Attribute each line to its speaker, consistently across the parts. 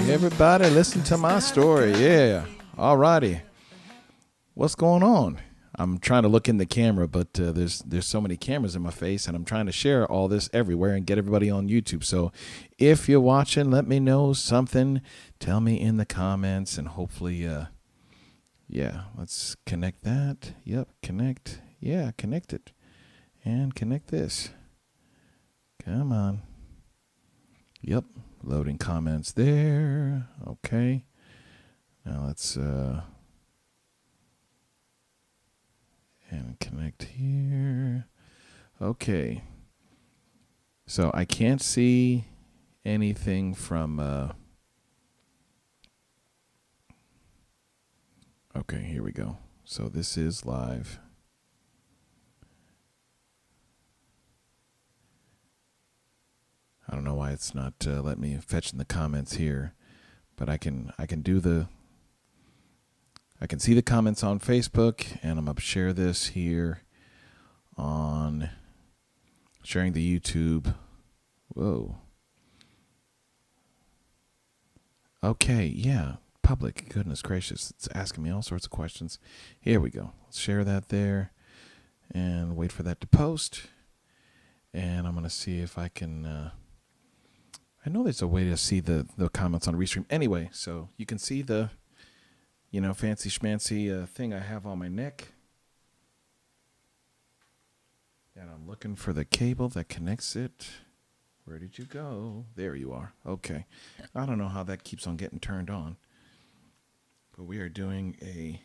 Speaker 1: Everybody listen to my story. Yeah. Alrighty. What's going on? I'm trying to look in the camera, but there's so many cameras in my face, and I'm trying to share all this everywhere and get everybody on YouTube. So if you're watching, let me know something. Tell me in the comments, and hopefully, yeah, let's connect that. Yep, connect. Yeah, connect it. And connect this. Come on. Yep, loading comments there. Okay. Now let's and connect here. Okay. So I can't see anything from okay, here we go. So this is live. I don't know why it's not letting me fetch in the comments here, but I can see the comments on Facebook, and I'm going to share this here on sharing the YouTube. Whoa. Okay, yeah, public. Goodness gracious, it's asking me all sorts of questions. Here we go. Let's share that there and wait for that to post. And I'm going to see if I can... I know there's a way to see the comments on Restream. Anyway, so you can see the, fancy schmancy thing I have on my neck. And I'm looking for the cable that connects it. Where did you go? There you are. Okay. I don't know how that keeps on getting turned on. But we are doing a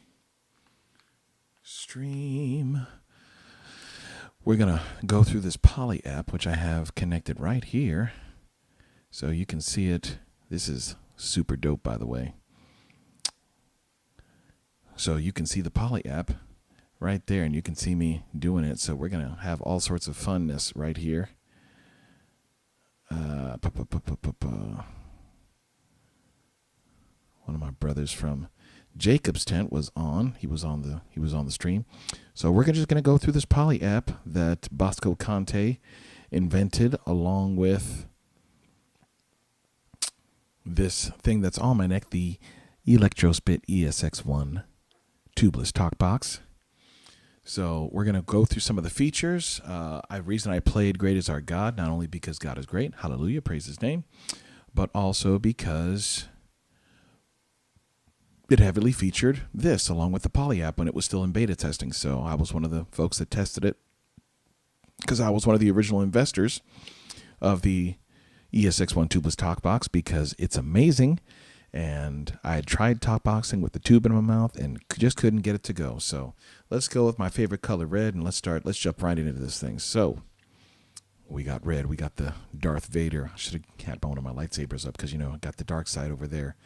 Speaker 1: stream. We're going to go through this Poly app, which I have connected right here. So you can see it. This is super dope, by the way. So you can see the Poly app right there, and you can see me doing it. So we're going to have all sorts of funness right here. One of my brothers from Jacob's tent was on. He was on the stream. So we're just going to go through this Poly app that Bosco Conte invented, along with this thing that's on my neck, the Electrospit ESX-1 tubeless talkbox. So we're going to go through some of the features. The reason I played Great Is Our God, not only because God is great, hallelujah, praise his name, but also because it heavily featured this along with the Poly app when it was still in beta testing. So I was one of the folks that tested it because I was one of the original investors of the ESX-1 tubeless talkbox because it's amazing, and I had tried talkboxing with the tube in my mouth and just couldn't get it to go. So let's go with my favorite color, red, and let's jump right into this thing. So we got red. We got the Darth Vader. I should have had one of my lightsabers up because, I got the dark side over there.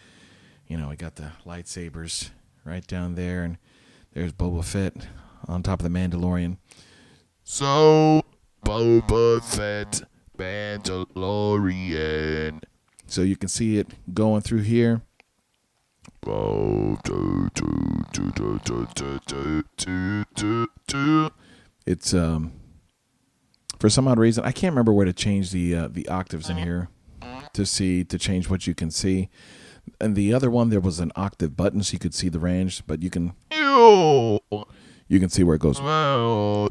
Speaker 1: I got the lightsabers right down there, and there's Boba Fett on top of the Mandalorian. So Boba Fett Mandalorian. So you can see it going through here. It's for some odd reason I can't remember where to change the octaves in here to change what you can see. And the other one, there was an octave button so you could see the range, but you can see where it goes. And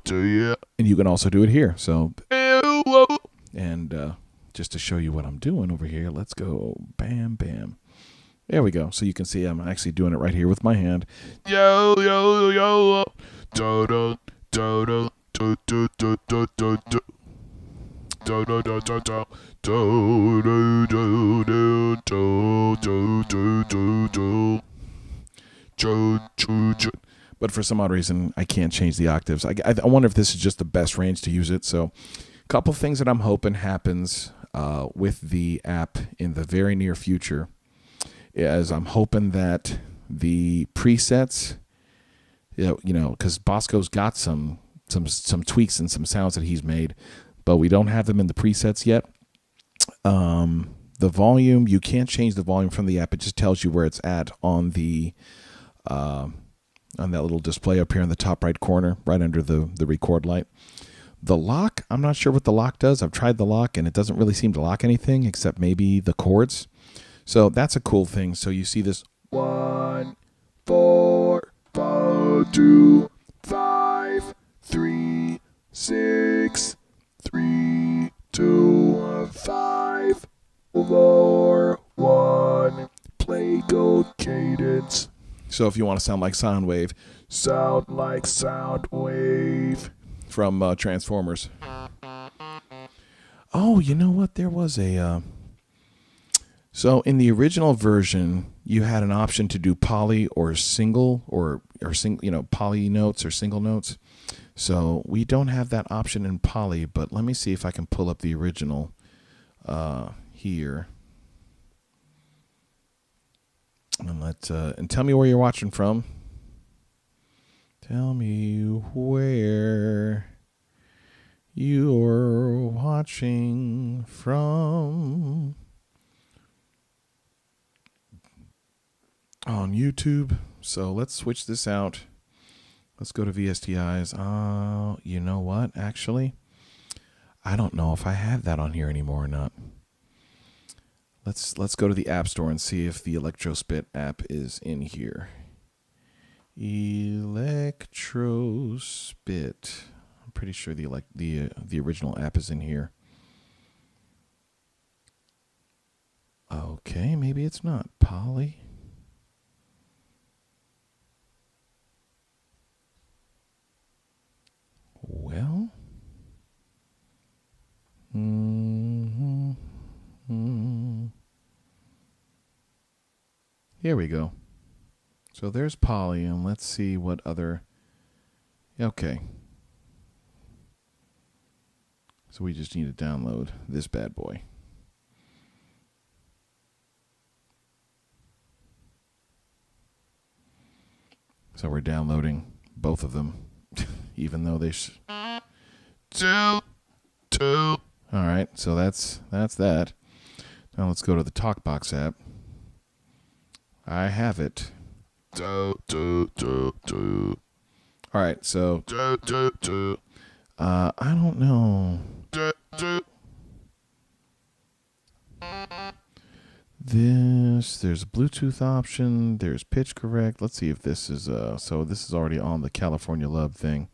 Speaker 1: you can also do it here. So just to show you what I'm doing over here. Let's go. Bam, bam. There we go. So you can see I'm actually doing it right here with my hand. Yo, yo, yo. Do, do, do, do, do, do, do, do, do, do. Do, do, do, do, do. Do, do, do, do, do, do, do, do, do. Cho, cho, cho. But for some odd reason, I can't change the octaves. I wonder if this is just the best range to use it. So a couple things that I'm hoping happens with the app in the very near future is I'm hoping that the presets, you know, because Bosco's got some tweaks and some sounds that he's made, but we don't have them in the presets yet. The volume, you can't change the volume from the app. It just tells you where it's at on the on that little display up here in the top right corner, right under the record light. The lock, I'm not sure what the lock does. I've tried the lock, and it doesn't really seem to lock anything except maybe the chords. So that's a cool thing. So you see this 1, 4, 5, 2, 5, 3, 6, 3, 2, 5, 4, 1, play gold cadence. So if you want to sound like Soundwave, sound like Soundwave from Transformers. Oh, you know what? There was a... So in the original version, you had an option to do poly or single or you know, poly notes or single notes. So we don't have that option in poly, but let me see if I can pull up the original here. And tell me where you're watching from. Tell me where you're watching from on YouTube. So let's switch this out. Let's go to VSTIs. You know what? Actually, I don't know if I have that on here anymore or not. Let's go to the App Store and see if the Electrospit app is in here. Electrospit. I'm pretty sure the original app is in here. Okay, maybe it's not. Poly. Well. Here we go. So there's Poly, and let's see what other... Okay. So we just need to download this bad boy. So we're downloading both of them, even though they two. All right, so that's that. Now let's go to the talkbox app. I have it. All right, so I don't know. There's a Bluetooth option. There's pitch correct. Let's see if this is so this is already on the California Love thing.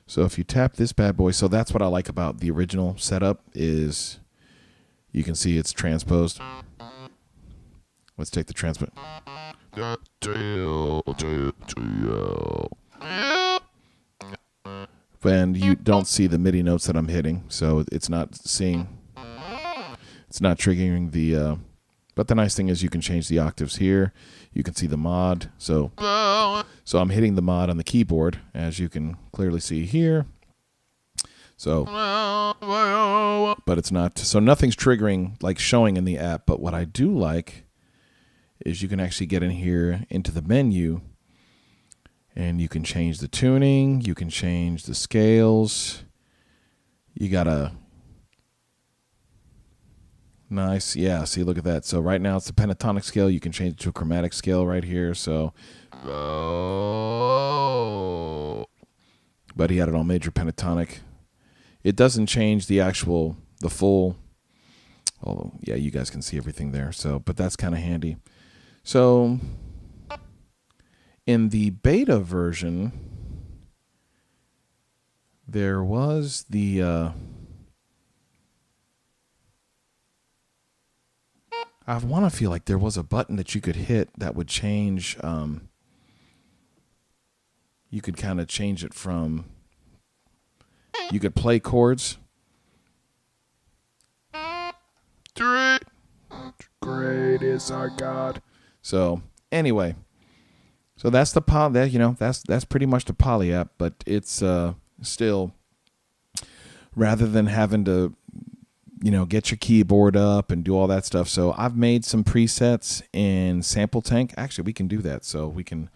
Speaker 1: So if you tap this bad boy, so that's what I like about the original setup is you can see it's transposed. Let's take the transpose. And you don't see the MIDI notes that I'm hitting, so it's not triggering the, but the nice thing is you can change the octaves here. You can see the mod. So I'm hitting the mod on the keyboard, as you can clearly see here. So, but it's not, so nothing's triggering, like showing in the app. But what I do like is you can actually get in here into the menu and you can change the tuning, you can change the scales. You got a nice, yeah, see, look at that. So right now it's the pentatonic scale. You can change it to a chromatic scale right here. So, but he had it on major pentatonic. It doesn't change the full, although, yeah, you guys can see everything there. So, but that's kind of handy. So in the beta version, there was the I want to feel like there was a button that you could hit that would change. You could kind of change it from. You could play chords. Great is our God. So anyway, so that's the that's pretty much the Poly app, but it's still, rather than having to get your keyboard up and do all that stuff. So I've made some presets in Sample Tank. Actually, we can do that. So we can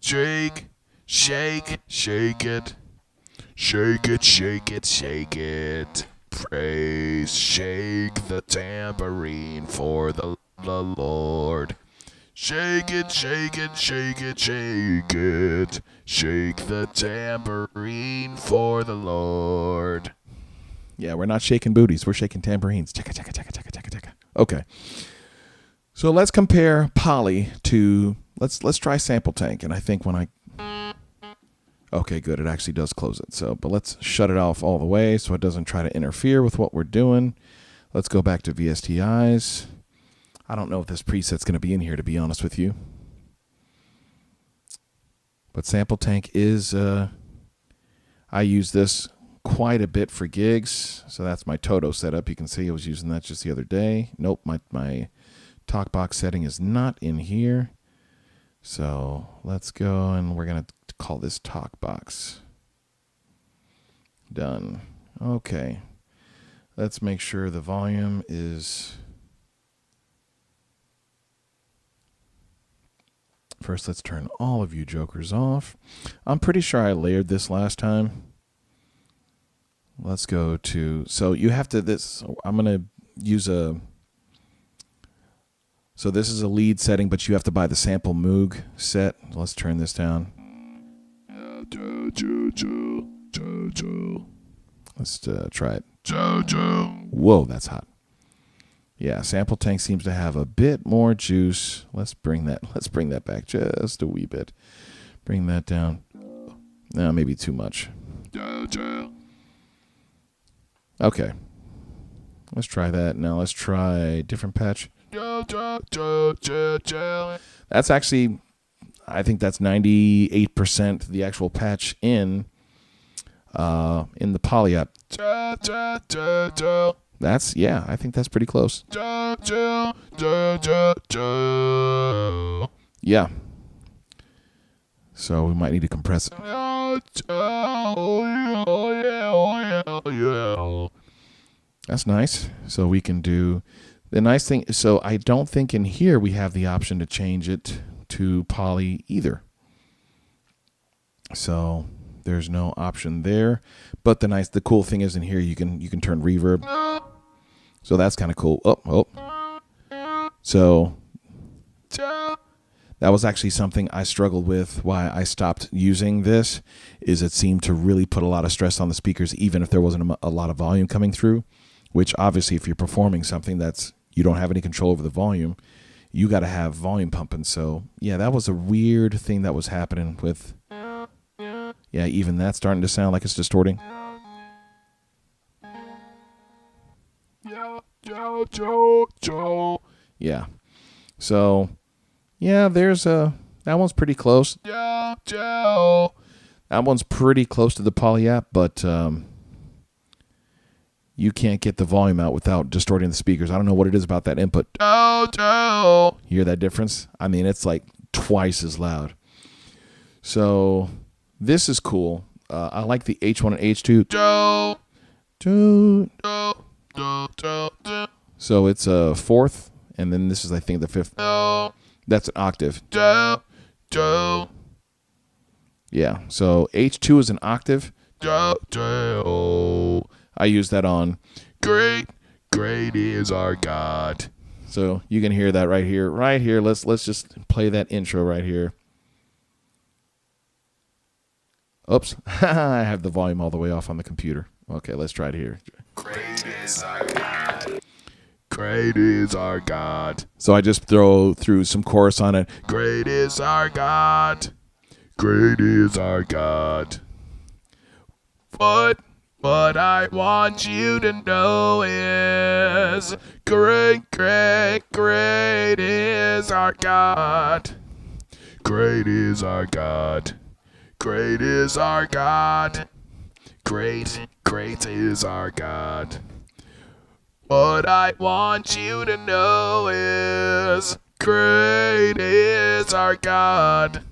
Speaker 1: shake, shake it. Shake it, shake it, shake it. Praise, shake the tambourine for the Lord. Shake it, shake it, shake it, shake it. Shake the tambourine for the Lord. Yeah, we're not shaking booties. We're shaking tambourines. Checka, checka, checka, checka, checka, checka. Okay. So let's compare Poly to, let's try Sample Tank. And I think when okay, good. It actually does close it. So, but let's shut it off all the way so it doesn't try to interfere with what we're doing. Let's go back to VSTIs. I don't know if this preset's going to be in here, to be honest with you. But Sample Tank is, I use this quite a bit for gigs. So that's my Toto setup. You can see I was using that just the other day. Nope, my talkbox setting is not in here. So let's go, and we're going to call this talkbox. Done. Okay. Let's make sure the volume is... First, let's turn all of you jokers off. I'm pretty sure I layered this last time. Let's go to... So you have to... I'm going to use a... So this is a lead setting, but you have to buy the sample Moog set. Let's turn this down. Let's try it. Whoa, that's hot. Yeah, Sample Tank seems to have a bit more juice. Let's bring that back just a wee bit. Bring that down. No, maybe too much. Okay. Let's try that. Now let's try a different patch. That's actually, I think that's 98% the actual patch in the Poly app. That's, yeah, I think that's pretty close. Yeah. So we might need to compress it. That's nice. So we can do... The nice thing, so I don't think in here we have the option to change it to Poly either. So there's no option there. But the cool thing is in here you can turn reverb. So that's kind of cool. Oh. So that was actually something I struggled with. Why I stopped using this is it seemed to really put a lot of stress on the speakers, even if there wasn't a lot of volume coming through. Which obviously, if you're performing something that's you don't have any control over the volume, you got to have volume pumping. So yeah, that was a weird thing that was happening with. Yeah, even that's starting to sound like it's distorting. Yeah. So yeah, there's that one's pretty close. That one's pretty close to the Poly app, but you can't get the volume out without distorting the speakers. I don't know what it is about that input. You hear that difference? I mean, it's like twice as loud. So this is cool. I like the H1 and H2. So it's a fourth, and then this is, I think, the fifth. That's an octave. Yeah, so H2 is an octave. I use that on Great is Our God. So you can hear that right here. Right here. Let's just play that intro right here. Oops. I have the volume all the way off on the computer. Okay, let's try it here. Great is our God. Great is our God. So I just threw some chorus on it. Great is our God. Great is our God. But What I want you to know is great, great, great is our God. Great is our God. Great is our God. Great, great is our God. What I want you to know is great is our God.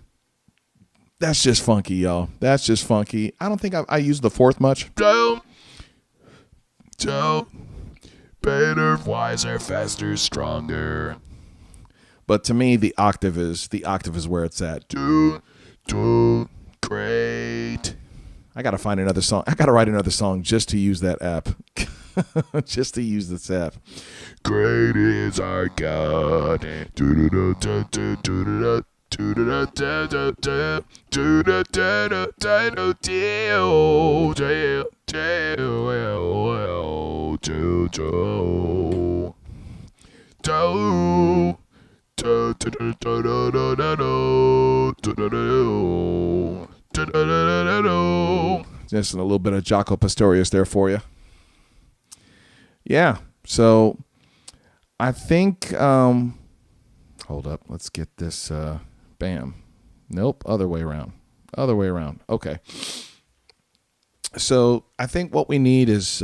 Speaker 1: That's just funky, y'all. That's just funky. I don't think I use the fourth much. Better, wiser, faster, stronger. But to me, the octave is where it's at. Do great. I gotta find another song. I gotta write another song just to use that app. Just to use this app. Great is our God. Just a little bit of Jaco Pastorius there for you. Yeah, so I think, hold up, let's get this, bam. Nope, other way around. Okay. So I think what we need is,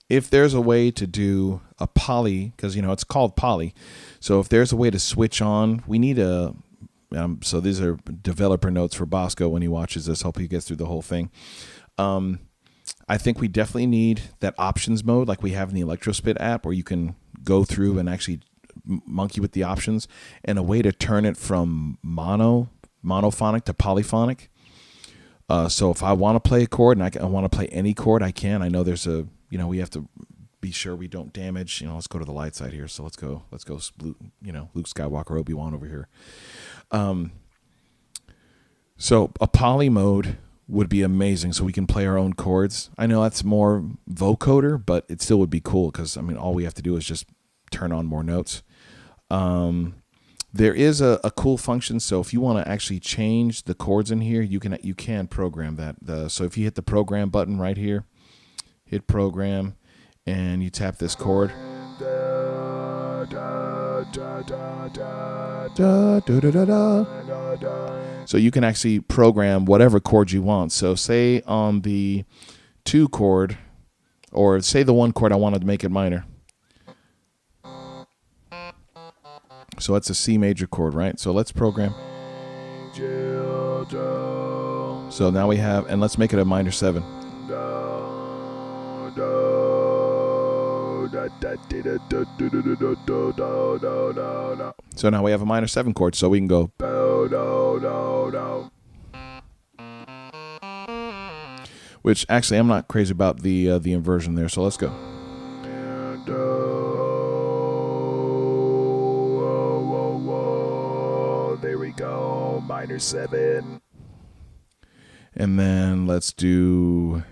Speaker 1: if there's a way to do a poly, because, it's called poly. So if there's a way to switch on, we need so these are developer notes for Bosco when he watches this. Hope he gets through the whole thing. I think we definitely need that options mode like we have in the Electrospit app where you can go through and actually monkey with the options, and a way to turn it from monophonic to polyphonic. So if I want to play a chord and I want to play any chord, I can. I know there's we have to be sure we don't damage. Let's go to the light side here. So let's go Luke Skywalker, Obi-Wan over here. So a poly mode would be amazing, so we can play our own chords. I know that's more vocoder, but it still would be cool because all we have to do is just turn on more notes. There is a cool function. So if you want to actually change the chords in here, you can program that. So if you hit the program button right here, hit program, and you tap this chord. So you can actually program whatever chord you want. So say on the 2 chord, or say the 1 chord I wanted to make it minor. So that's a C major chord, right? So let's program. So now we have, and let's make it a minor 7. So now we have a minor 7 chord, so we can go. Which actually I'm not crazy about the inversion there, so let's go. There we go, minor 7. And then let's do.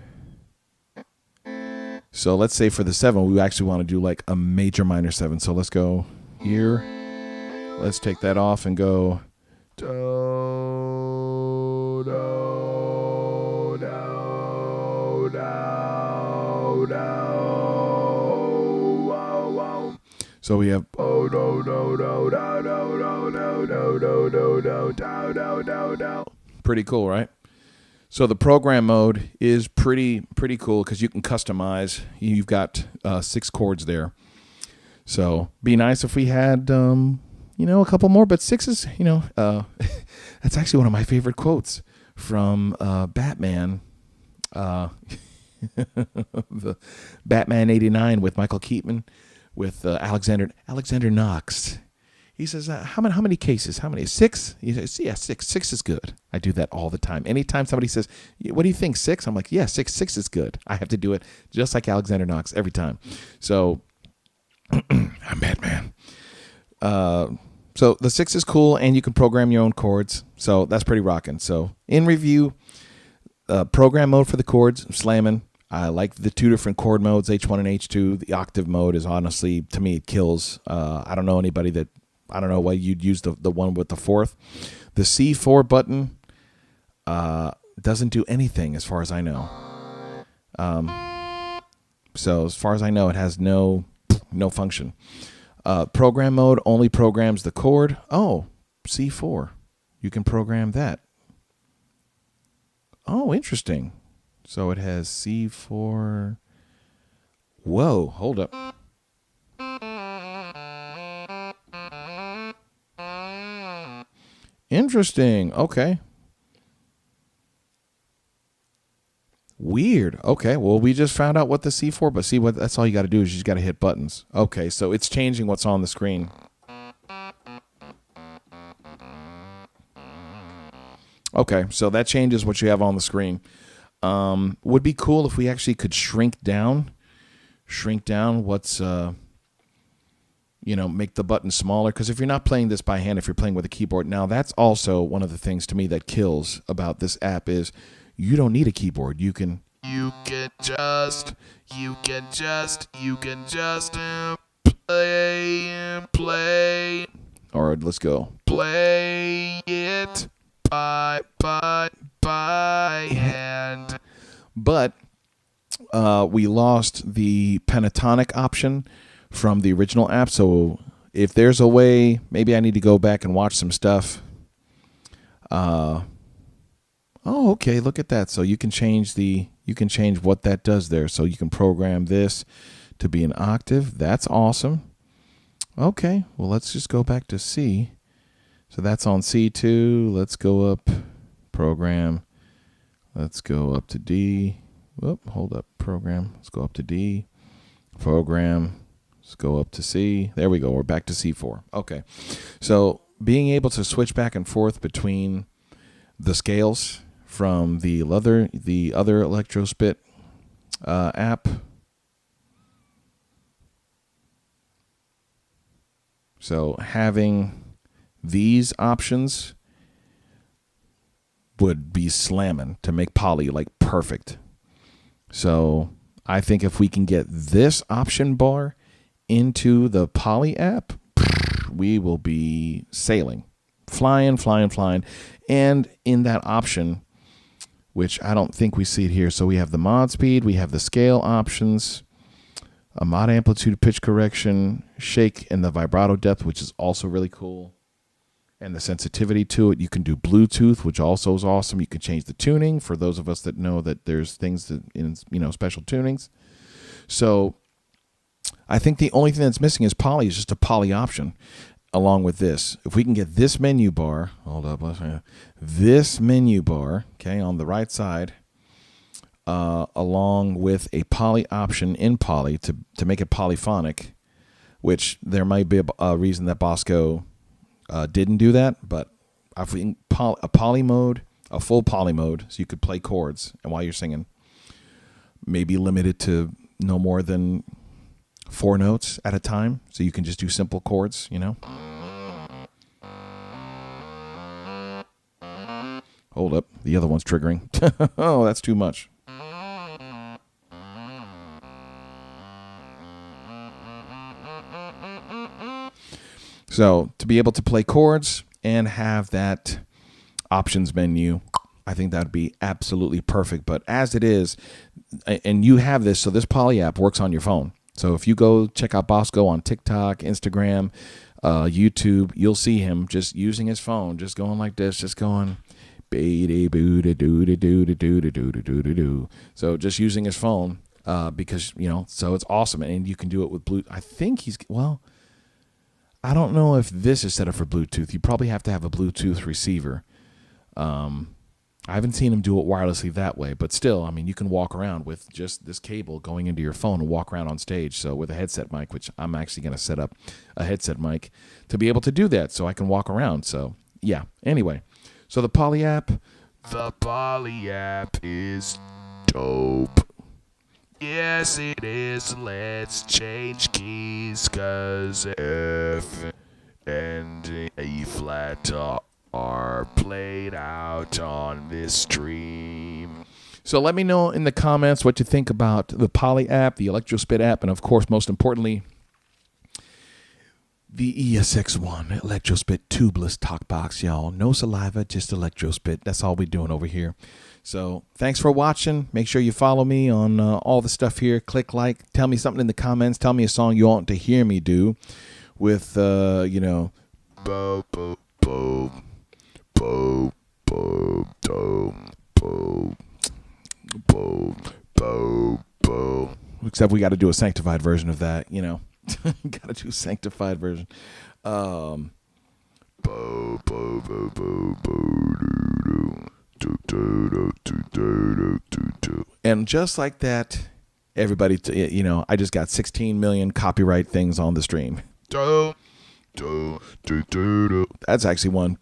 Speaker 1: So let's say for the 7, we actually want to do like a major minor 7. So let's go here. Let's take that off and go. So we have. Pretty cool, right? So the program mode is pretty cool because you can customize. You've got 6 chords there. So be nice if we had a couple more, but 6 is that's actually one of my favorite quotes from Batman. The Batman '89 with Michael Keaton with Alexander Knox. He says, how many cases? How many? 6? He says, yeah, 6. 6 is good. I do that all the time. Anytime somebody says, what do you think, 6? I'm like, yeah, 6 is good. I have to do it just like Alexander Knox every time. So I'm Batman. So the 6 is cool, and you can program your own chords. So that's pretty rocking. So in review, program mode for the chords, slamming. I like the 2 different chord modes, H1 and H2. The octave mode is honestly, to me, it kills. I don't know anybody that, I don't know why you'd use the one with the 4th. The C4 button doesn't do anything as far as I know. So as far as I know, it has no function. Program mode only programs the chord. Oh, C4. You can program that. Oh, interesting. So it has C4. Whoa, hold up. Interesting. Okay. Weird. Okay, well, we just found out what the C4, but see, what that's all you got to do is you just got to hit buttons. Okay, so it's changing what's on the screen. Okay, so that changes what you have on the screen. Would be cool if we actually could shrink down what's, make the button smaller. Because if you're not playing this by hand, if you're playing with a keyboard, now that's also one of the things to me that kills about this app is you don't need a keyboard. You can just play. Or let's go. Play it by hand. But we lost the pentatonic option from the original app. So if there's a way, maybe I need to go back and watch some stuff. Oh, okay, look at that. So you can change what that does there. So you can program this to be an octave. That's awesome. Okay, well, let's just go back to C. So that's on C2. Let's go up, program. Let's go up to D. Whoop, hold up, program. Let's go up to D. Program. Let's go up to C. There we go. We're back to C4. Okay. So being able to switch back and forth between the scales from the other Electrospit app. So having these options would be slamming to make Poly like perfect. So I think if we can get this option bar into the Poly app, we will be sailing, flying. And in that option, which I don't think we see it here. So we have the mod speed, we have the scale options, a mod amplitude, pitch correction, shake, and the vibrato depth, which is also really cool. And the sensitivity to it. You can do Bluetooth, which also is awesome. You can change the tuning for those of us that know that there's things that in special tunings. So I think the only thing that's missing is Poly, is just a Poly option. Along with this, if we can get this menu bar, this menu bar, okay, on the right side, along with a Poly option in Poly to make it polyphonic, which there might be a reason that Bosco didn't do that, but I think a Poly mode, a full Poly mode, so you could play chords, and while you're singing, maybe limited to no more than 4 notes at a time, so you can just do simple chords, Hold up, the other one's triggering. Oh, that's too much. So to be able to play chords and have that options menu, I think that would be absolutely perfect. But as it is, and you have this, so this Poly app works on your phone. So if you go check out Bosco on TikTok, Instagram, YouTube, you'll see him just using his phone, just going like this, just going. So just using his phone because, so it's awesome. And you can do it with Bluetooth. I think I don't know if this is set up for Bluetooth. You probably have to have a Bluetooth receiver. I haven't seen him do it wirelessly that way, but still, you can walk around with just this cable going into your phone and walk around on stage. So with a headset mic, which I'm actually going to set up a headset mic to be able to do that so I can walk around. So yeah, anyway, so the Poly app is dope. Yes, it is. Let's change keys, 'cause F and A flat are played out on this stream. So let me know in the comments what you think about the Poly app, the Electrospit app, and of course, most importantly, The ESX-1 Electrospit tubeless talkbox, y'all. No saliva, just Electrospit. That's all we're doing over here. So thanks for watching. Make sure you follow me on all the stuff here. Click like. Tell me something in the comments. Tell me a song you want to hear me do with, you know, bo, bo, bo, bo, bo, bo, bo, bo, bo, bo. Except we got to do a sanctified version of that, you know. Gotta do sanctified version. And just like that, everybody, you know, I just got 16 million copyright things on the stream. That's actually one.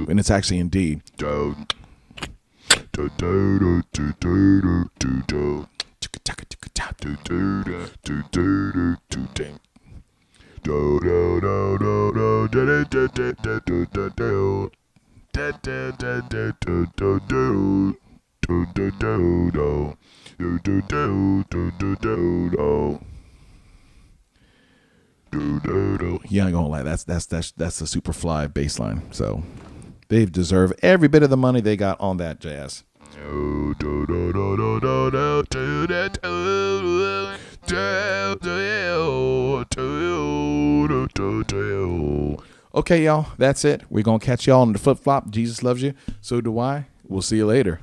Speaker 1: And it's actually in D. Yeah, I'm gonna lie. That's the super fly bass line. So they deserve every bit of the money they got on that jazz. Okay, y'all, that's it. We're gonna catch y'all on the flip flop. Jesus loves you. So do I. We'll see you later.